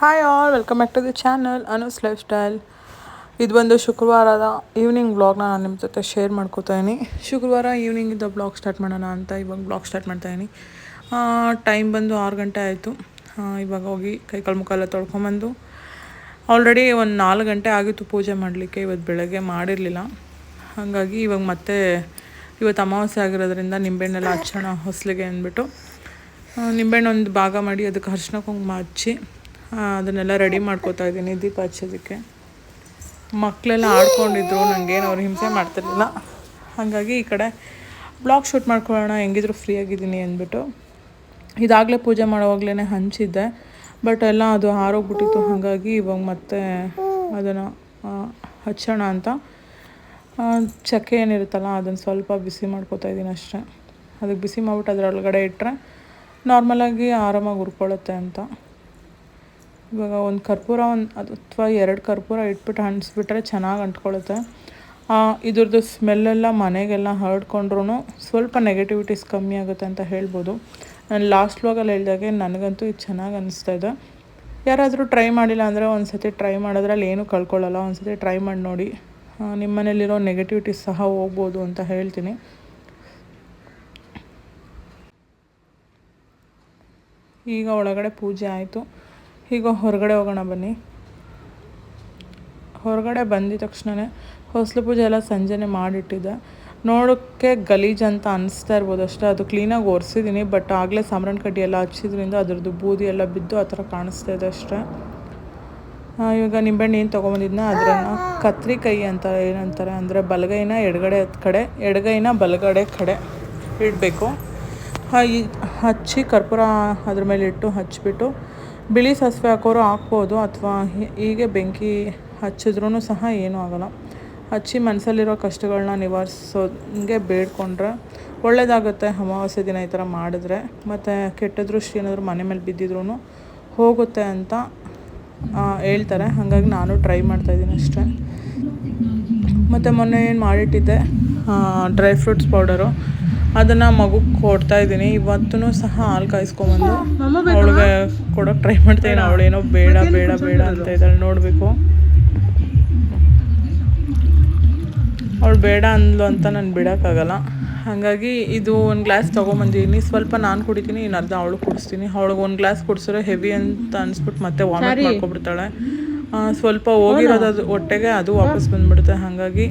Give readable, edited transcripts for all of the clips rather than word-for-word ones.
Hi all, welcome back to the channel Anu's lifestyle. ಇದು ಒಂದು ಶುಕ್ರವಾರದ ಈವ್ನಿಂಗ್ ಬ್ಲಾಗ್ನ ನಾನು ನಿಮ್ಮ ಜೊತೆ ಶೇರ್ ಮಾಡ್ಕೋತಾ ಇದ್ದೀನಿ. ಶುಕ್ರವಾರ ಈವ್ನಿಂಗಿಂದ ಬ್ಲಾಗ್ ಸ್ಟಾರ್ಟ್ ಮಾಡೋಣ ಅಂತ ಇವಾಗ ಬ್ಲಾಗ್ ಸ್ಟಾರ್ಟ್ ಮಾಡ್ತಾಯಿದ್ದೀನಿ. ಟೈಮ್ ಬಂದು 6 ಗಂಟೆ ಆಯಿತು. ಇವಾಗ ಹೋಗಿ ಕೈಕಾಲು ಮುಖ ಎಲ್ಲ ತೊಳ್ಕೊಂಬಂದು ಆಲ್ರೆಡಿ ಒಂದು 4 ಗಂಟೆ ಆಗಿತ್ತು ಪೂಜೆ ಮಾಡಲಿಕ್ಕೆ. ಇವತ್ತು ಬೆಳಗ್ಗೆ ಮಾಡಿರಲಿಲ್ಲ, ಹಾಗಾಗಿ ಇವಾಗ ಮತ್ತೆ ಇವತ್ತು ಅಮಾವಾಸ್ಯೆ ಆಗಿರೋದ್ರಿಂದ ನಿಂಬೆಹಣ್ಣೆಲ್ಲ ಹಚ್ಚೋಣ ಹೊಸಲಿಗೆ ಅಂದ್ಬಿಟ್ಟು ನಿಂಬೆಹಣ್ಣು ಒಂದು ಭಾಗ ಮಾಡಿ ಅದಕ್ಕೆ ಅರಿಶಿನ ಕುಂಕುಮ ಹಚ್ಚಿ ಅದನ್ನೆಲ್ಲ ರೆಡಿ ಮಾಡ್ಕೋತಾ ಇದ್ದೀನಿ ದೀಪ ಹಚ್ಚೋದಕ್ಕೆ. ಮಕ್ಕಳೆಲ್ಲ ಆಡ್ಕೊಂಡಿದ್ರು, ನನಗೇನು ಅವ್ರು ಹಿಂಸೆ ಮಾಡ್ತಿರ್ಲಿಲ್ಲ. ಹಾಗಾಗಿ ಈ ಕಡೆ ಬ್ಲಾಗ್ ಶೂಟ್ ಮಾಡ್ಕೊಳ್ಳೋಣ, ಹೆಂಗಿದ್ರು ಫ್ರೀ ಆಗಿದ್ದೀನಿ ಅಂದ್ಬಿಟ್ಟು ಇದಾಗಲೇ ಪೂಜೆ ಮಾಡೋವಾಗಲೇ ಹಂಚಿದ್ದೆ, ಬಟ್ ಎಲ್ಲ ಅದು ಆರೋಗ್ಬಿಟ್ಟಿತ್ತು. ಹಾಗಾಗಿ ಇವಾಗ ಮತ್ತೆ ಅದನ್ನು ಹಚ್ಚೋಣ ಅಂತ ಚಕ್ಕೆ ಏನಿರುತ್ತಲ್ಲ ಅದನ್ನು ಸ್ವಲ್ಪ ಬಿಸಿ ಮಾಡ್ಕೋತಾ ಇದ್ದೀನಿ ಅಷ್ಟೇ. ಅದಕ್ಕೆ ಬಿಸಿ ಮಾಡಿಬಿಟ್ಟು ಅದರೊಳಗಡೆ ಇಟ್ಟರೆ ನಾರ್ಮಲಾಗಿ ಆರಾಮಾಗಿ ಹುರ್ಕೊಳ್ಳುತ್ತೆ ಅಂತ. ಇವಾಗ ಒಂದು ಕರ್ಪೂರ ಅಥವಾ 2 ಕರ್ಪೂರ ಇಟ್ಬಿಟ್ಟು ಅಂಟಿಸ್ಬಿಟ್ರೆ ಚೆನ್ನಾಗಿ ಅಂಟ್ಕೊಳ್ಳುತ್ತೆ. ಇದ್ರದ್ದು ಸ್ಮೆಲ್ಲೆಲ್ಲ ಮನೆಗೆಲ್ಲ ಹರಡ್ಕೊಂಡ್ರೂ ಸ್ವಲ್ಪ ನೆಗೆಟಿವಿಟೀಸ್ ಕಮ್ಮಿ ಆಗುತ್ತೆ ಅಂತ ಹೇಳ್ಬೋದು. ನಾನು ಲಾಸ್ಟ್ ವ್ಲಾಗಲ್ಲಿ ಹೇಳಿದಾಗೆ ನನಗಂತೂ ಇದು ಚೆನ್ನಾಗಿ ಅನ್ನಿಸ್ತಾ ಇದೆ. ಯಾರಾದರೂ ಟ್ರೈ ಮಾಡಿಲ್ಲ ಅಂದರೆ ಒಂದು ಸತಿ ಟ್ರೈ ಮಾಡೋದ್ರಲ್ಲಿ ಏನೂ ಕಳ್ಕೊಳ್ಳಲ್ಲ. ಒಂದು ಸತಿ ಟ್ರೈ ಮಾಡಿ ನೋಡಿ, ನಿಮ್ಮ ಮನೇಲಿರೋ ನೆಗೆಟಿವಿಟೀಸ್ ಸಹ ಹೋಗ್ಬೋದು ಅಂತ ಹೇಳ್ತೀನಿ. ಈಗ ಒಳಗಡೆ ಪೂಜೆ ಆಯಿತು, ಈಗ ಹೊರಗಡೆ ಹೋಗೋಣ ಬನ್ನಿ. ಹೊರಗಡೆ ಬಂದಿದ ತಕ್ಷಣವೇ ಹೊಸಲು ಪೂಜೆ ಎಲ್ಲ ಸಂಜೆನೇ ಮಾಡಿಟ್ಟಿದ್ದೆ. ನೋಡೋಕ್ಕೆ ಗಲೀಜು ಅಂತ ಅನಿಸ್ತಾ ಇರ್ಬೋದು ಅಷ್ಟೇ, ಅದು ಕ್ಲೀನಾಗಿ ಒರೆಸಿದ್ದೀನಿ. ಬಟ್ ಆಗಲೇ ಸಾಂಬ್ರಾಣಿ ಕಡ್ಡಿ ಎಲ್ಲ ಹಚ್ಚಿದ್ರಿಂದ ಅದರದ್ದು ಬೂದಿ ಎಲ್ಲ ಬಿದ್ದು ಆ ಥರ ಕಾಣಿಸ್ತಾ ಇದೆ ಅಷ್ಟೇ. ಇವಾಗ ನಿಂಬೆಹಣ್ಣು ಏನು ತೊಗೊಂಬಂದಿದ್ನ ಅದನ್ನು ಕತ್ರಿಕೈ ಅಂತ ಏನಂತಾರೆ ಅಂದರೆ ಬಲಗೈನ ಎಡಗೈನ ಬಲಗಡೆ ಕಡೆ ಇಡಬೇಕು. ಹಚ್ಚಿ ಕರ್ಪೂರ ಅದ್ರ ಮೇಲೆ ಇಟ್ಟು ಹಚ್ಚಿಬಿಟ್ಟು ಬಿಳಿ ಸಾಸಿವೆ ಹಾಕೋರು ಹಾಕ್ಬೋದು, ಅಥವಾ ಹೀಗೆ ಬೆಂಕಿ ಹಚ್ಚಿದ್ರೂ ಸಹ ಏನೂ ಆಗೋಲ್ಲ. ಹಚ್ಚಿ ಮನಸ್ಸಲ್ಲಿರೋ ಕಷ್ಟಗಳನ್ನ ನಿವಾರಿಸೋಂಗೆ ಬೇಡ್ಕೊಂಡ್ರೆ ಒಳ್ಳೆಯದಾಗುತ್ತೆ. ಅಮಾವಾಸ್ಯೆ ದಿನ ಈ ಥರ ಮಾಡಿದ್ರೆ ಮತ್ತು ಕೆಟ್ಟ ದೃಷ್ಟಿ ಏನಾದರೂ ಮನೆ ಮೇಲೆ ಬಿದ್ದಿದ್ರೂ ಹೋಗುತ್ತೆ ಅಂತ ಹೇಳ್ತಾರೆ. ಹಾಗಾಗಿ ನಾನು ಟ್ರೈ ಮಾಡ್ತಾಯಿದ್ದೀನಿ ಅಷ್ಟೇ. ಮತ್ತು ಮೊನ್ನೆ ಏನು ಮಾಡಿಟ್ಟಿದ್ದೆ ಡ್ರೈ ಫ್ರೂಟ್ಸ್ ಪೌಡರು, ಅದನ್ನು ಮಗುಗೆ ಕೊಡ್ತಾಯಿದ್ದೀನಿ. ಇವತ್ತೂ ಸಹ ಹಾಲು ಕಾಯಿಸ್ಕೊಂಬಂದು ಅವಳಿಗೆ ಕೊಡೋಕ್ಕೆ ಟ್ರೈ ಮಾಡ್ತಾಯಿದ್ದೀನಿ. ಅವಳೇನೋ ಬೇಡ ಬೇಡ ಬೇಡ ಅಂತ ಇದ್ದಾಳೆ, ನೋಡಬೇಕು. ಅವಳು ಬೇಡ ಅಂದ್ಲು ಅಂತ ನಾನು ಬಿಡೋಕ್ಕಾಗಲ್ಲ. ಹಾಗಾಗಿ ಇದು ಒಂದು ಗ್ಲಾಸ್ ತೊಗೊಂಬಂದಿದ್ದೀನಿ. ಸ್ವಲ್ಪ ನಾನು ಕುಡಿತೀನಿ, ಇನ್ನು ಅರ್ಧ ಅವಳು ಕುಡಿಸ್ತೀನಿ. ಅವಳಿಗೆ ಒಂದು ಗ್ಲಾಸ್ ಕುಡಿಸಿದ್ರೆ ಹೆವಿ ಅಂತ ಅನಿಸ್ಬಿಟ್ಟು ಮತ್ತೆ ವಾಮಿಟ್ ಮಾಡ್ಕೊಬಿಡ್ತಾಳೆ. ಸ್ವಲ್ಪ ಹೋಗಿರೋದು ಅದು ಹೊಟ್ಟೆಗೆ, ಅದು ವಾಪಸ್ ಬಂದುಬಿಡುತ್ತೆ. ಹಾಗಾಗಿ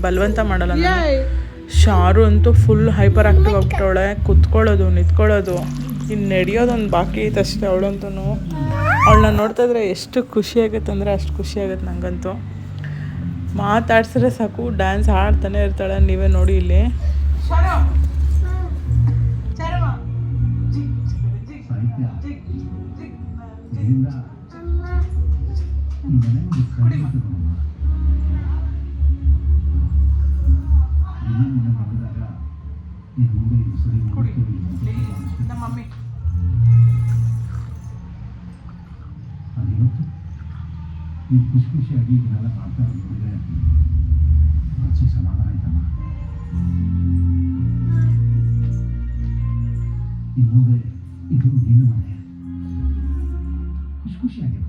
ಬಲವಂತ ಮಾಡಲ್ಲ ನಾನು. ಶಾರು ಅಂತೂ ಫುಲ್ ಹೈಪರ್ ಆ್ಯಕ್ಟಿವ್ ಆಗಿಬಿಟ್ಟವಳೆ. ಕುತ್ಕೊಳ್ಳೋದು, ನಿಂತ್ಕೊಳ್ಳೋದು, ಇನ್ನು ನಡೆಯೋದೊಂದು ಬಾಕಿ ಐತೆ ಅಷ್ಟೇ. ಅವಳಂತೂ ಅವಳನ್ನ ನೋಡ್ತಾ ಇದ್ರೆ ಎಷ್ಟು ಖುಷಿ ಆಗುತ್ತೆ ಅಂದರೆ ಅಷ್ಟು ಖುಷಿ ಆಗುತ್ತೆ ನನಗಂತೂ. ಮಾತಾಡ್ಸಿದ್ರೆ ಸಾಕು ಡ್ಯಾನ್ಸ್ ಆಡ್ತಾನೆ ಇರ್ತಾಳೆ. ನೀವೇ ನೋಡಿ ಇಲ್ಲಿ. ಮಮ್ಮಿ ನೀವು ಖುಷಿ ಖುಷಿಯಾಗಿ ಇದನ್ನೆಲ್ಲ ಮಾಡ್ತಾ ನೋಡಿದ್ರೆ ಮನಸ್ಸಿಗೆ ಸಮಾಧಾನ ಆಯ್ತಮ್ಮ. ಇನ್ನು ಮುಂದೆ ಇದು ನಿನ್ನ ಮನೆ, ಖುಷಿ ಖುಷಿಯಾಗಿರು.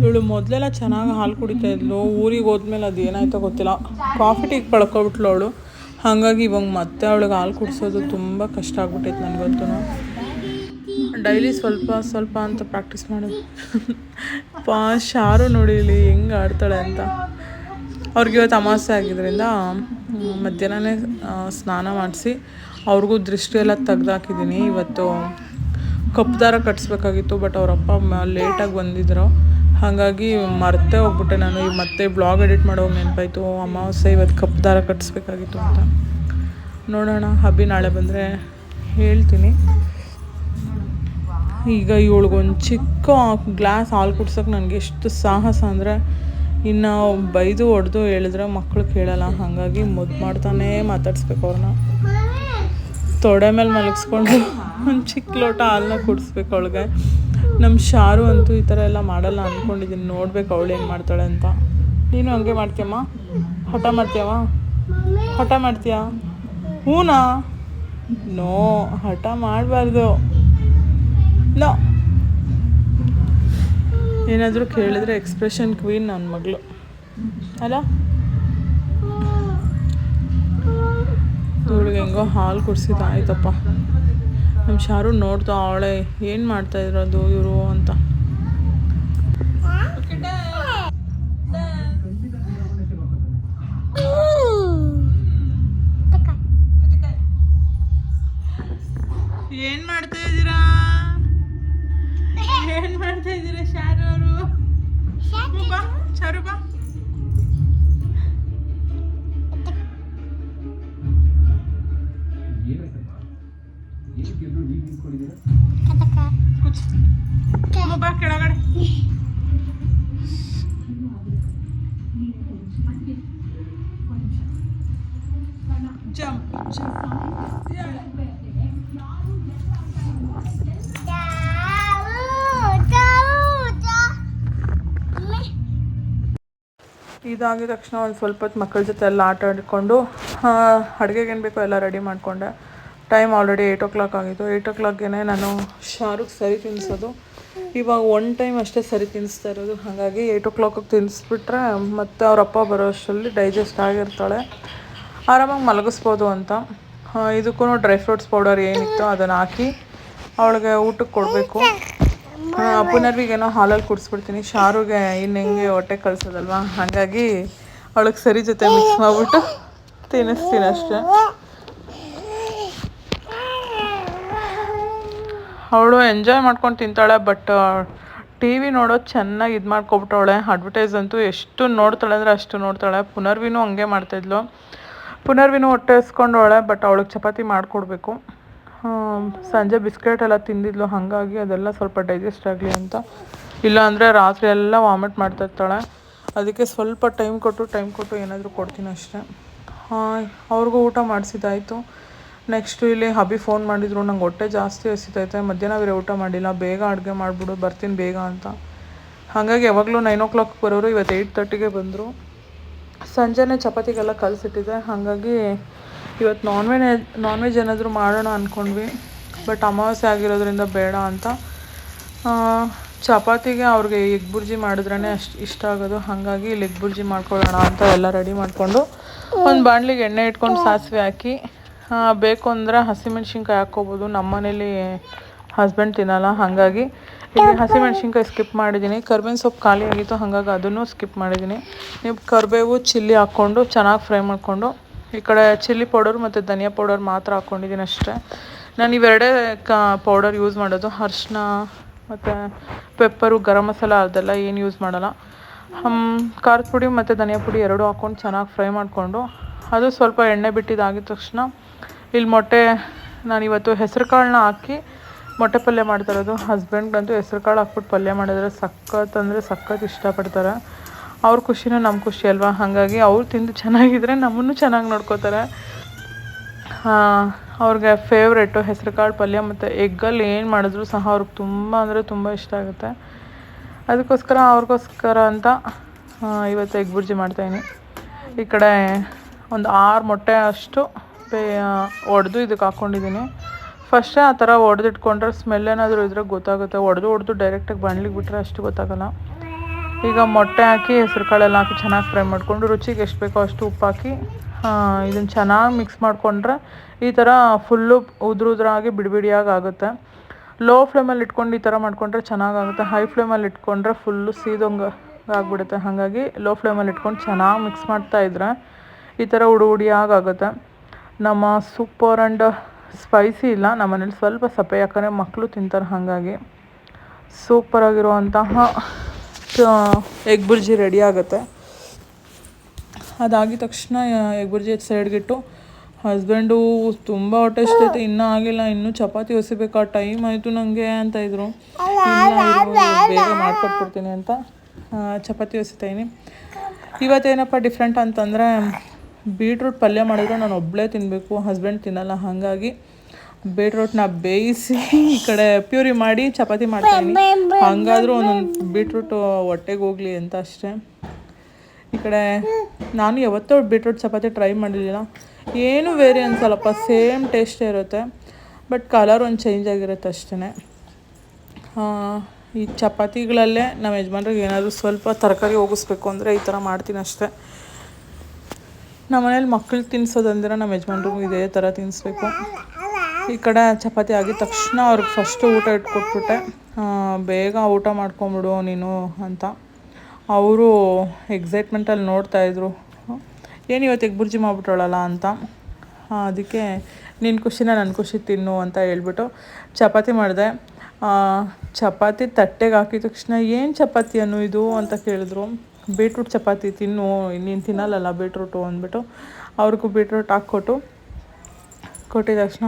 ಇವಳು ಮೊದಲೆಲ್ಲ ಚೆನ್ನಾಗಿ ಹಾಲು ಕುಡಿತಾ ಇದ್ಲು. ಊರಿಗೆ ಹೋದ್ಮೇಲೆ ಅದು ಏನಾಯ್ತೋ ಗೊತ್ತಿಲ್ಲ, ಕಾಫಿ ಟೀಗೆ ಪಳ್ಕೊಬಿಟ್ಲು ಅವಳು. ಹಾಗಾಗಿ ಇವಾಗ ಮತ್ತೆ ಅವಳಿಗೆ ಹಾಲು ಕುಡಿಸೋದು ತುಂಬ ಕಷ್ಟ ಆಗ್ಬಿಟ್ಟೈತೆ ನನಗಂತೂ. ಡೈಲಿ ಸ್ವಲ್ಪ ಸ್ವಲ್ಪ ಅಂತ ಪ್ರಾಕ್ಟೀಸ್ ಮಾಡೋದು. ಶಾರು ನೋಡಿಲಿ ಹೆಂಗೆ ಆಡ್ತಾಳೆ ಅಂತ. ಅವ್ರಿಗೆ ಇವತ್ತು ಅಮಾವಾಸ್ಯೆ ಆಗಿದ್ದರಿಂದ ಮಧ್ಯಾಹ್ನನೇ ಸ್ನಾನ ಮಾಡಿಸಿ ಅವ್ರಿಗೂ ದೃಷ್ಟಿ ಎಲ್ಲ ತೆಗ್ದಾಕಿದ್ದೀನಿ. ಇವತ್ತು ಕಪ್ಪು ದಾರ ಕಟ್ಟಿಸ್ಬೇಕಾಗಿತ್ತು, ಬಟ್ ಅವರಪ್ಪ ಲೇಟಾಗಿ ಬಂದಿದ್ರು. ಹಾಗಾಗಿ ಮರ್ತೇ ಹೋಗ್ಬಿಟ್ಟೆ ನಾನು. ಈಗ ಮತ್ತೆ ಬ್ಲಾಗ್ ಎಡಿಟ್ ಮಾಡೋವಾಗ ನೆನಪಾಯಿತು ಅಮಾವಾಸ್ಯೆ ಇವತ್ತು ಕಪ್ಪು ದಾರ ಕಟ್ಟಿಸ್ಬೇಕಾಗಿತ್ತು ಅಂತ. ನೋಡೋಣ, ಹಬ್ಬಿ ನಾಳೆ ಬಂದರೆ ಹೇಳ್ತೀನಿ. ಈಗ ಇವಳಿಗೊಂದು ಚಿಕ್ಕ ಗ್ಲಾಸ್ ಹಾಲು ಕುಡ್ಸೋಕೆ ನನಗೆ ಎಷ್ಟು ಸಾಹಸ ಅಂದರೆ, ಇನ್ನು ಬೈದು ಹೊಡೆದು ಹೇಳಿದ್ರೆ ಮಕ್ಕಳು ಕೇಳಲ್ಲ. ಹಾಗಾಗಿ ಮುದ್ದು ಮಾಡ್ತಾನೇ ಮಾತಾಡಿಸ್ಬೇಕು ಅವ್ರನ್ನ. ತೊಡೆ ಮೇಲೆ ಮಲಗಿಸ್ಕೊಂಡು ಒಂದು ಚಿಕ್ಕ ಲೋಟ ಹಾಲನ್ನ ಕುಡಿಸ್ಬೇಕು ಅವಳಿಗೆ. ನಮ್ಮ ಶಾರು ಅಂತೂ ಈ ಥರ ಎಲ್ಲ ಮಾಡಲ್ಲ ಅಂದ್ಕೊಂಡಿದ್ದೀನಿ. ನೋಡ್ಬೇಕು ಅವಳು ಏನು ಮಾಡ್ತಾಳೆ ಅಂತ. ನೀನು ಹಂಗೆ ಮಾಡ್ತೀಯಮ್ಮ? ಹಠ ಮಾಡ್ತೀಯಮ್ಮ? ಹಠ ಮಾಡ್ತೀಯಾ? ಹೂನಾ? ನೋ, ಹಠ ಮಾಡಬಾರ್ದು. ನೋ ಏನಾದರೂ ಕೇಳಿದ್ರೆ ಎಕ್ಸ್ಪ್ರೆಷನ್ ಕ್ವೀನ್ ನನ್ನ ಮಗಳು ಅಲ್ಲ. ಇವಳಿಗೆ ಹೆಂಗೋ ಹಾಲು ಕುಡಿಸಿದ ಆಯ್ತಪ್ಪ. ನಮ್ಮ ಶಾರು ನೋಡ್ತಾ ಅವಳೆ ಏನು ಮಾಡ್ತಾಯಿರೋದು ಇವರು ಅಂತ. ಏನು ಮಾಡ್ತಾ ಇದ್ದೀರಾ ಶಾರು ಅವರು? ಶಾರು ಬಾ. ಬಾ ಕೆಳಗಡೆ. ಇದಾಗಿದ ತಕ್ಷಣ ಒಂದು ಸ್ವಲ್ಪ ಹೊತ್ತು ಮಕ್ಕಳ ಜೊತೆ ಎಲ್ಲ ಆಟ ಆಡಿಕೊಂಡು ಅಡುಗೆಗೆ ಏನು ಬೇಕೋ ಎಲ್ಲ ರೆಡಿ ಮಾಡಿಕೊಂಡೆ. ಟೈಮ್ ಆಲ್ರೆಡಿ 8 o'clock ಆಗಿತ್ತು. 8 o'clockಗೆ ನಾನು ಶಾರುಗೆ ಸರಿ ತಿನ್ನಿಸೋದು. ಇವಾಗ 1 time ಅಷ್ಟೇ ಸರಿ ತಿನ್ನಿಸ್ತಾ ಇರೋದು. ಹಾಗಾಗಿ 8 o'clockಗೆ ತಿನ್ನಿಸ್ಬಿಟ್ರೆ ಮತ್ತು ಅವರಪ್ಪ ಬರೋ ಅಷ್ಟರಲ್ಲಿ ಡೈಜೆಸ್ಟ್ ಆಗಿರ್ತಾಳೆ, ಆರಾಮಾಗಿ ಮಲಗಿಸ್ಬೋದು ಅಂತ. ಇದಕ್ಕೂ ಡ್ರೈ ಫ್ರೂಟ್ಸ್ ಪೌಡರ್ ಏನಿತ್ತು ಅದನ್ನು ಹಾಕಿ ಅವಳಿಗೆ ಊಟಕ್ಕೆ ಕೊಡಬೇಕು. ಪುನರ್ವಿಗೇನೋ ಹಾಲಲ್ಲಿ ಕುಡಿಸ್ಬಿಡ್ತೀನಿ. ಶಾರುಗೆ ಇನ್ನು ಹೆಂಗೆ ಹೊಟ್ಟೆ ಕಳಿಸೋದಲ್ವ, ಹಾಗಾಗಿ ಅವಳಿಗೆ ಸರಿ ಜೊತೆ ಮಿಕ್ಸ್ ಮಾಡಿಬಿಟ್ಟು ತಿನ್ನಿಸ್ತೀನಿ ಅಷ್ಟೇ. ಅವಳು ಎಂಜಾಯ್ ಮಾಡ್ಕೊಂಡು ತಿಂತಾಳೆ. ಬಟ್ ಟಿ ವಿ ನೋಡೋದು ಚೆನ್ನಾಗಿ ಇದು ಮಾಡ್ಕೊಬಿಟ್ಟವಳೆ. ಅಡ್ವರ್ಟೈಸ್ ಅಂತೂ ಎಷ್ಟು ನೋಡ್ತಾಳೆ ಅಂದರೆ ಅಷ್ಟು ನೋಡ್ತಾಳೆ. ಪುನರ್ವಿನೂ ಹಂಗೆ ಮಾಡ್ತಾಯಿದ್ಲು. ಪುನರ್ವಿನೂ ಹೊಟ್ಟೆ ಹಸ್ಕೊಂಡವಳೆ. ಬಟ್ ಅವಳಿಗೆ ಚಪಾತಿ ಮಾಡಿಕೊಡ್ಬೇಕು. ಸಂಜೆ ಬಿಸ್ಕೆಟ್ ಎಲ್ಲ ತಿಂದಿದ್ಲು, ಹಾಗಾಗಿ ಅದೆಲ್ಲ ಸ್ವಲ್ಪ ಡೈಜೆಸ್ಟ್ ಆಗಲಿ ಅಂತ. ಇಲ್ಲಾಂದರೆ ರಾತ್ರಿ ಎಲ್ಲ ವಾಮಿಟ್ ಮಾಡ್ತಾಯಿರ್ತಾಳೆ. ಅದಕ್ಕೆ ಸ್ವಲ್ಪ ಟೈಮ್ ಕೊಟ್ಟು ಏನಾದರೂ ಕೊಡ್ತೀನಿ ಅಷ್ಟೇ. ಅವ್ರಿಗೂ ಊಟ ಮಾಡಿಸಿದ್ದಾಯಿತು. ನೆಕ್ಸ್ಟು ಇಲ್ಲಿ ಹಬಿ ಫೋನ್ ಮಾಡಿದ್ರು, ನಂಗೆ ಹೊಟ್ಟೆ ಜಾಸ್ತಿ ಹಸಿತೈತೆ, ಮಧ್ಯಾಹ್ನ ಬೇರೆ ಊಟ ಮಾಡಿಲ್ಲ, ಬೇಗ ಅಡುಗೆ ಮಾಡಿಬಿಡು, ಬರ್ತೀನಿ ಬೇಗ ಅಂತ. ಹಾಗಾಗಿ ಯಾವಾಗಲೂ 9 o'clock ಬರೋರು, ಇವತ್ತು 8:30ಗೆ ಬಂದರು. ಸಂಜೆನೇ ಚಪಾತಿಗೆಲ್ಲ ಕಲಸಿಟ್ಟಿದ್ದೆ. ಹಾಗಾಗಿ ಇವತ್ತು ನಾನ್ ವೆಜ್ ಏನಾದರೂ ಮಾಡೋಣ ಅಂದ್ಕೊಂಡ್ವಿ. ಬಟ್ ಅಮಾವಾಸ್ಯೆ ಆಗಿರೋದ್ರಿಂದ ಬೇಡ ಅಂತ. ಚಪಾತಿಗೆ ಅವ್ರಿಗೆ ಎಗ್ ಬುರ್ಜಿ ಮಾಡಿದ್ರೇ ಅಷ್ಟು ಇಷ್ಟ ಆಗೋದು. ಹಾಗಾಗಿ ಇಲ್ಲಿ ಎಗ್ ಬುರ್ಜಿ ಮಾಡ್ಕೊಳ್ಳೋಣ ಅಂತ ಎಲ್ಲ ರೆಡಿ ಮಾಡಿಕೊಂಡು ಒಂದು ಬಾಣಲಿಗೆ ಎಣ್ಣೆ ಇಟ್ಕೊಂಡು ಸಾಸಿವೆ ಹಾಕಿ, ಬೇಕು ಅಂದರೆ ಹಸಿಮೆಣ್ಸಿನ್ಕಾಯಿ ಹಾಕ್ಕೋಬೋದು. ನಮ್ಮ ಮನೇಲಿ ಹಸ್ಬೆಂಡ್ ತಿನ್ನಲ್ಲ, ಹಾಗಾಗಿ ಇಲ್ಲಿ ಹಸಿಮೆಣ್ಸಿನ್ಕಾಯಿ ಸ್ಕಿಪ್ ಮಾಡಿದ್ದೀನಿ. ಕರ್ಬೇವಿನ ಸೊಪ್ಪು ಖಾಲಿ ಆಗಿತ್ತು, ಹಾಗಾಗಿ ಅದನ್ನು ಸ್ಕಿಪ್ ಮಾಡಿದ್ದೀನಿ. ನೀವು ಕರಿಬೇವು ಚಿಲ್ಲಿ ಹಾಕ್ಕೊಂಡು ಚೆನ್ನಾಗಿ ಫ್ರೈ ಮಾಡಿಕೊಂಡು, ಈ ಕಡೆ ಚಿಲ್ಲಿ ಪೌಡರ್ ಮತ್ತು ಧನಿಯಾ ಪೌಡರ್ ಮಾತ್ರ ಹಾಕ್ಕೊಂಡಿದ್ದೀನಿ ಅಷ್ಟೇ. ನಾನು ಇವೆರಡೇ ಪೌಡರ್ ಯೂಸ್ ಮಾಡೋದು. ಅರಿಶಿನ ಮತ್ತು ಪೆಪ್ಪರು, ಗರಂ ಮಸಾಲ ಅದೆಲ್ಲ ಏನು ಯೂಸ್ ಮಾಡಲ್ಲ. ಖಾರದ ಪುಡಿ ಮತ್ತು ಧನಿಯಾ ಪುಡಿ ಎರಡೂ ಹಾಕ್ಕೊಂಡು ಚೆನ್ನಾಗಿ ಫ್ರೈ ಮಾಡಿಕೊಂಡು, ಅದು ಸ್ವಲ್ಪ ಎಣ್ಣೆ ಬಿಟ್ಟಿದ್ದಾಗಿದ ತಕ್ಷಣ ಇಲ್ಲಿ ಮೊಟ್ಟೆ, ನಾನಿವತ್ತು ಹೆಸ್ರು ಕಾಳನ್ನ ಹಾಕಿ ಮೊಟ್ಟೆ ಪಲ್ಯ ಮಾಡ್ತಾಯಿರೋದು. ಹಸ್ಬೆಂಡ್ಗಂತೂ ಹೆಸ್ರು ಕಾಳು ಹಾಕ್ಬಿಟ್ಟು ಪಲ್ಯ ಮಾಡಿದ್ರೆ ಸಖತ್ ಅಂದರೆ ಸಖತ್ ಇಷ್ಟಪಡ್ತಾರೆ. ಅವ್ರ ಖುಷಿನೂ ನಮ್ಮ ಖುಷಿ ಅಲ್ವಾ, ಹಾಗಾಗಿ ಅವ್ರು ತಿಂದು ಚೆನ್ನಾಗಿದ್ರೆ ನಮ್ಮನ್ನು ಚೆನ್ನಾಗಿ ನೋಡ್ಕೋತಾರೆ. ಅವ್ರಿಗೆ ಫೇವ್ರೇಟು ಹೆಸ್ರು ಕಾಳು ಪಲ್ಯ ಮತ್ತು ಎಗ್ಗಲ್ಲಿ ಏನು ಮಾಡಿದ್ರು ಸಹ ಅವ್ರಿಗೆ ತುಂಬ ಅಂದರೆ ತುಂಬ ಇಷ್ಟ ಆಗುತ್ತೆ. ಅದಕ್ಕೋಸ್ಕರ ಅವ್ರಿಗೋಸ್ಕರ ಅಂತ ಇವತ್ತು ಎಗ್ ಬುರ್ಜಿ ಮಾಡ್ತಾಯಿದ್ದೀನಿ. ಈ ಕಡೆ ಒಂದು 6 ಮೊಟ್ಟೆ ಅಷ್ಟು ಒಡೆದು ಇದಕ್ಕೆ ಹಾಕ್ಕೊಂಡಿದ್ದೀನಿ. ಫಸ್ಟೇ ಆ ಥರ ಒಡೆದಿಟ್ಕೊಂಡ್ರೆ ಸ್ಮೆಲ್ ಏನಾದರೂ ಇದ್ರೆ ಗೊತ್ತಾಗುತ್ತೆ. ಒಡೆದು ಡೈರೆಕ್ಟಾಗಿ ಬಾಣಲಿಗೆ ಬಿಟ್ಟರೆ ಅಷ್ಟು ಗೊತ್ತಾಗಲ್ಲ. ಈಗ ಮೊಟ್ಟೆ ಹಾಕಿ ಹೆಸ್ರು ಕಾಳೆಲ್ಲ ಹಾಕಿ ಚೆನ್ನಾಗಿ ಫ್ರೈ ಮಾಡಿಕೊಂಡು, ರುಚಿಗೆ ಎಷ್ಟು ಬೇಕೋ ಅಷ್ಟು ಉಪ್ಪು ಹಾಕಿ ಇದನ್ನು ಚೆನ್ನಾಗಿ ಮಿಕ್ಸ್ ಮಾಡಿಕೊಂಡ್ರೆ ಈ ಥರ ಫುಲ್ಲು ಉದ್ರಾಗಿ ಬಿಡಿಯಾಗಿ ಆಗುತ್ತೆ. ಲೋ ಫ್ಲೇಮಲ್ಲಿ ಇಟ್ಕೊಂಡು ಈ ಥರ ಮಾಡಿಕೊಂಡ್ರೆ ಚೆನ್ನಾಗಾಗುತ್ತೆ. ಹೈ ಫ್ಲೇಮಲ್ಲಿ ಇಟ್ಕೊಂಡ್ರೆ ಫುಲ್ಲು ಸೀದೋಂಗೆ ಆಗಿಬಿಡುತ್ತೆ. ಹಾಗಾಗಿ ಲೋ ಫ್ಲೇಮಲ್ಲಿ ಇಟ್ಕೊಂಡು ಚೆನ್ನಾಗಿ ಮಿಕ್ಸ್ ಮಾಡ್ತಾಯಿದ್ರೆ ಈ ಥರ ಉಡಿಯಾಗಿ ಆಗುತ್ತೆ. ನಮ್ಮ ಸೂಪರ್ ಆ್ಯಂಡ್ ಸ್ಪೈಸಿ ಇಲ್ಲ, ನಮ್ಮ ಮನೇಲಿ ಸ್ವಲ್ಪ ಸಪ್ಪೆ, ಯಾಕಂದರೆ ಮಕ್ಕಳು ತಿಂತಾರೆ. ಹಾಗಾಗಿ ಸೂಪರಾಗಿರುವಂತಹ ಎಗ್ ಬುರ್ಜಿ ರೆಡಿ ಆಗುತ್ತೆ. ಅದಾಗಿದ ತಕ್ಷಣ ಎಗ್ ಬುರ್ಜಿ ಸೈಡ್ಗಿಟ್ಟು, ಹಸ್ಬೆಂಡು ತುಂಬ ಹೊಟ್ಟೆ ಇಷ್ಟೈತೆ, ಇನ್ನೂ ಆಗಿಲ್ಲ, ಇನ್ನೂ ಚಪಾತಿ ಹೊಸಿಬೇಕಾ, ಟೈಮ್ ಆಯಿತು ನನಗೆ ಅಂತ ಇದ್ರು. ಬೇಗ ಮಾಡಿಕೊಟ್ಬಿಡ್ತೀನಿ ಅಂತ ಚಪಾತಿ ಹೊಸಿತಾಯಿನಿ. ಇವತ್ತೇನಪ್ಪ ಡಿಫ್ರೆಂಟ್ ಅಂತಂದರೆ, ಬೀಟ್ರೂಟ್ ಪಲ್ಯ ಮಾಡಿದ್ರು ನಾನು ಒಬ್ಬಳೇ ತಿನ್ನಬೇಕು, ಹಸ್ಬೆಂಡ್ ತಿನ್ನಲ್ಲ. ಹಾಗಾಗಿ ಬೀಟ್ರೂಟ್ನ ಬೇಯಿಸಿ ಈ ಕಡೆ ಪ್ಯೂರಿ ಮಾಡಿ ಚಪಾತಿ ಮಾಡ್ತಾಯಿದ್ದೀನಿ. ಹಂಗಾದರೂ ಒಂದೊಂದು ಬೀಟ್ರೂಟು ಹೊಟ್ಟೆಗೆ ಹೋಗಲಿ ಅಂತ ಅಷ್ಟೇ. ಈ ಕಡೆ ನಾನು ಯಾವತ್ತೂ ಬೀಟ್ರೂಟ್ ಚಪಾತಿ ಟ್ರೈ ಮಾಡಿರಲಿಲ್ಲ. ಏನೂ ವೇರಿ ಅನ್ಸಲ್ಲಪ್ಪ, ಸೇಮ್ ಟೇಸ್ಟೇ ಇರುತ್ತೆ. ಬಟ್ ಕಲರ್ ಒಂದು ಚೇಂಜ್ ಆಗಿರುತ್ತೆ ಅಷ್ಟೇ. ಈ ಚಪಾತಿಗಳಲ್ಲೇ ನಮ್ಮ ಯಜಮಾನ್ರಿಗೆ ಏನಾದರೂ ಸ್ವಲ್ಪ ತರಕಾರಿ ಹೋಗಿಸ್ಬೇಕು ಅಂದರೆ ಈ ಥರ ಮಾಡ್ತೀನಿ ಅಷ್ಟೇ. ನಮ್ಮ ಮನೇಲಿ ಮಕ್ಳಿಗೆ ತಿನ್ನಿಸೋದಂದ್ರೆ ನಮ್ಮ ಯಜಮಾನ್ರಿಗೂ ಇದೇ ಥರ ತಿನ್ನಿಸ್ಬೇಕು. ಈ ಕಡೆ ಚಪಾತಿ ಆಗಿದ ತಕ್ಷಣ ಅವ್ರಿಗೆ ಫಸ್ಟು ಊಟ ಇಟ್ಕೊಟ್ಬಿಟ್ಟೆ. ಬೇಗ ಊಟ ಮಾಡ್ಕೊಂಬಿಡು ನೀನು ಅಂತ. ಅವರು ಎಕ್ಸೈಟ್ಮೆಂಟಲ್ಲಿ ನೋಡ್ತಾಯಿದ್ರು, ಏನು ಇವತ್ತು ಎಗ್ ಬುರ್ಜಿ ಮಾಡಿಬಿಟ್ರಳಲ್ಲ ಅಂತ. ಅದಕ್ಕೆ ನಿನ್ನ ಖುಷಿನ ನನ್ನ ಖುಷಿ ತಿನ್ನು ಅಂತ ಹೇಳ್ಬಿಟ್ಟು ಚಪಾತಿ ಮಾಡಿದೆ. ಚಪಾತಿ ತಟ್ಟೆಗೆ ಹಾಕಿದ ತಕ್ಷಣ ಏನು ಚಪಾತಿ ಅನ್ನು ಇದು ಅಂತ ಕೇಳಿದ್ರು. ಬೀಟ್ರೂಟ್ ಚಪಾತಿ ತಿನ್ನು, ನೀನು ತಿನ್ನಲ್ಲಲ್ಲ ಬೀಟ್ರೂಟು ಅಂದ್ಬಿಟ್ಟು ಅವ್ರಿಗೂ ಬೀಟ್ರೂಟ್ ಕೊಟ್ಟಿದ ತಕ್ಷಣ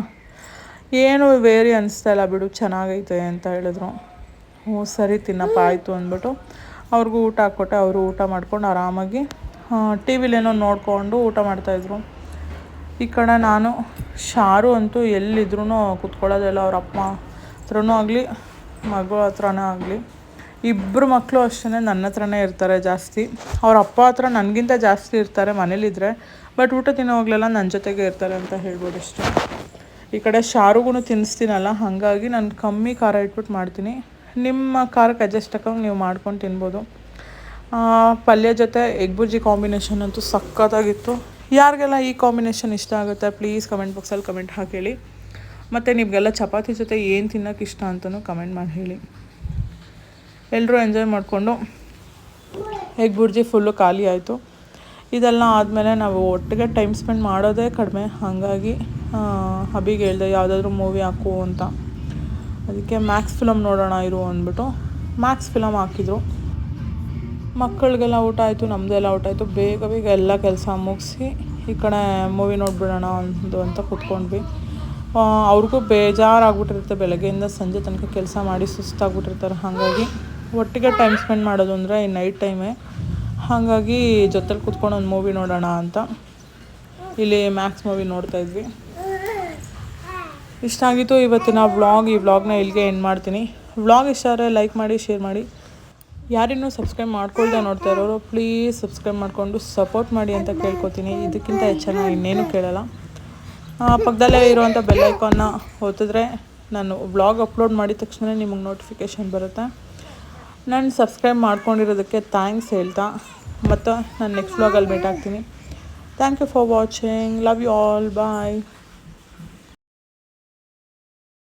ಏನು ವೇರಿ ಅನಿಸ್ತಾಯಿಲ್ಲ ಬಿಡು, ಚೆನ್ನಾಗೈತೆ ಅಂತ ಹೇಳಿದ್ರು. ಹ್ಞೂ ಸರಿ ತಿನ್ನಪ್ಪ ಆಯಿತು ಅಂದ್ಬಿಟ್ಟು ಅವ್ರಿಗೂ ಊಟ ಹಾಕ್ಕೊಟ್ಟೆ. ಅವರು ಊಟ ಮಾಡ್ಕೊಂಡು ಆರಾಮಾಗಿ ಟಿ ವಿಲೇನೋ ನೋಡಿಕೊಂಡು ಊಟ ಮಾಡ್ತಾಯಿದ್ರು. ಈ ಕಡೆ ನಾನು ಶಾರು ಅಂತೂ ಎಲ್ಲಿದ್ರೂ ಕೂತ್ಕೊಳ್ಳೋದಿಲ್ಲ. ಅವ್ರ ಅಪ್ಪ ಹತ್ರನೂ ಆಗಲಿ ಮಗಳ ಹತ್ರನೇ ಆಗಲಿ, ಇಬ್ಬರು ಮಕ್ಕಳು ಅಷ್ಟೇ ನನ್ನ ಹತ್ರನೇ ಇರ್ತಾರೆ ಜಾಸ್ತಿ. ಅವ್ರ ಅಪ್ಪ ಹತ್ರ ನನಗಿಂತ ಜಾಸ್ತಿ ಇರ್ತಾರೆ ಮನೇಲಿದ್ದರೆ, ಬಟ್ ಊಟ ತಿನ್ನೋವಾಗಲೆಲ್ಲ ನನ್ನ ಜೊತೆಗೆ ಇರ್ತಾರೆ ಅಂತ ಹೇಳ್ಬೋದು ಅಷ್ಟೇ. ಈ ಕಡೆ ಶಾರುಗೂ ತಿನ್ನಿಸ್ತೀನಲ್ಲ, ಹಾಗಾಗಿ ನಾನು ಕಮ್ಮಿ ಖಾರ ಇಟ್ಬಿಟ್ಟು ಮಾಡ್ತೀನಿ. ನಿಮ್ಮ ಖಾರಕ್ಕೆ ಅಡ್ಜಸ್ಟ್ ಹಾಕಂಗೆ ನೀವು ಮಾಡ್ಕೊಂಡು ತಿನ್ಬೋದು. ಪಲ್ಯ ಜೊತೆ ಎಗ್ ಬುರ್ಜಿ ಕಾಂಬಿನೇಷನ್ ಅಂತೂ ಸಖತ್ತಾಗಿತ್ತು. ಯಾರಿಗೆಲ್ಲ ಈ ಕಾಂಬಿನೇಷನ್ ಇಷ್ಟ ಆಗುತ್ತೆ ಪ್ಲೀಸ್ ಕಮೆಂಟ್ ಬಾಕ್ಸಲ್ಲಿ ಕಮೆಂಟ್ ಹಾಕಿ ಹೇಳಿ. ಮತ್ತು ನಿಮಗೆಲ್ಲ ಚಪಾತಿ ಜೊತೆ ಏನು ತಿನ್ನೋಕೆ ಇಷ್ಟ ಅಂತಲೂ ಕಮೆಂಟ್ ಮಾಡಿ ಹೇಳಿ. ಎಲ್ಲರೂ ಎಂಜಾಯ್ ಮಾಡಿಕೊಂಡು ಎಗ್ ಬುರ್ಜಿ ಫುಲ್ಲು ಖಾಲಿ ಆಯಿತು. ಇದೆಲ್ಲ ಆದಮೇಲೆ ನಾವು ಒಟ್ಟಿಗೆ ಟೈಮ್ ಸ್ಪೆಂಡ್ ಮಾಡೋದೇ ಕಡಿಮೆ. ಹಾಗಾಗಿ ಹಬಿಗೆ ಹೇಳ್ದೆ ಯಾವುದಾದ್ರೂ ಮೂವಿ ಹಾಕು ಅಂತ. ಅದಕ್ಕೆ ಮ್ಯಾಕ್ಸ್ ಫಿಲಮ್ ನೋಡೋಣ ಇರು ಅಂದ್ಬಿಟ್ಟು ಮ್ಯಾಕ್ಸ್ ಫಿಲಮ್ ಹಾಕಿದ್ರು. ಮಕ್ಕಳಿಗೆಲ್ಲ ಊಟ ಆಯಿತು, ನಮ್ಮದೆಲ್ಲ ಊಟ ಆಯಿತು. ಬೇಗ ಬೇಗ ಎಲ್ಲ ಕೆಲಸ ಮುಗಿಸಿ ಈ ಕಡೆ ಮೂವಿ ನೋಡಿಬಿಡೋಣ ಅಂತ ಕೂತ್ಕೊಂಡ್ವಿ. ಅವ್ರಿಗೂ ಬೇಜಾರಾಗ್ಬಿಟ್ಟಿರುತ್ತೆ, ಬೆಳಗ್ಗೆಯಿಂದ ಸಂಜೆ ತನಕ ಕೆಲಸ ಮಾಡಿ ಸುಸ್ತಾಗ್ಬಿಟ್ಟಿರ್ತಾರೆ. ಹಾಗಾಗಿ ಒಟ್ಟಿಗೆ ಟೈಮ್ ಸ್ಪೆಂಡ್ ಮಾಡೋದು ಅಂದರೆ ಈ ನೈಟ್ ಟೈಮೇ. ಹಾಗಾಗಿ ಜೊತೆಲಿ ಕೂತ್ಕೊಂಡು ಒಂದು ಮೂವಿ ನೋಡೋಣ ಅಂತ ಇಲ್ಲಿ ಮ್ಯಾಕ್ಸ್ ಮೂವಿ ನೋಡ್ತಾಯಿದ್ವಿ. ಇಷ್ಟ ಆಗಿತ್ತು ಇವತ್ತಿನ ವ್ಲಾಗ್. ಈ ವ್ಲಾಗ್ನ ಇಲ್ಲಿಗೆ ಎಂಡ್ ಮಾಡ್ತೀನಿ. ವ್ಲಾಗ್ ಇಷ್ಟ ಆದರೆ ಲೈಕ್ ಮಾಡಿ, ಶೇರ್ ಮಾಡಿ. ಯಾರಿನ್ನೂ ಸಬ್ಸ್ಕ್ರೈಬ್ ಮಾಡ್ಕೊಳ್ದೆ ನೋಡ್ತಾ ಇರೋರು ಪ್ಲೀಸ್ ಸಬ್ಸ್ಕ್ರೈಬ್ ಮಾಡಿಕೊಂಡು ಸಪೋರ್ಟ್ ಮಾಡಿ ಅಂತ ಕೇಳ್ಕೊತೀನಿ. ಇದಕ್ಕಿಂತ ಹೆಚ್ಚಾಗಿ ಇನ್ನೇನು ಕೇಳಲ್ಲ. ಪಕ್ಕದಲ್ಲೇ ಇರುವಂಥ ಬೆಲ್ ಐಕಾನ್ನ ಒತ್ತಿದ್ರೆ ನಾನು ವ್ಲಾಗ್ ಅಪ್ಲೋಡ್ ಮಾಡಿದ ತಕ್ಷಣ ನಿಮಗೆ ನೋಟಿಫಿಕೇಷನ್ ಬರುತ್ತೆ. ನಾನು ಸಬ್ಸ್ಕ್ರೈಬ್ ಮಾಡ್ಕೊಂಡಿರೋದಕ್ಕೆ ಥ್ಯಾಂಕ್ಸ್ ಹೇಳ್ತಾ ಮತ್ತು ನಾನು ನೆಕ್ಸ್ಟ್ ವ್ಲಾಗಲ್ಲಿ ಮೀಟ್ ಆಗ್ತೀನಿ. Thank you for watching. Love you all. Bye.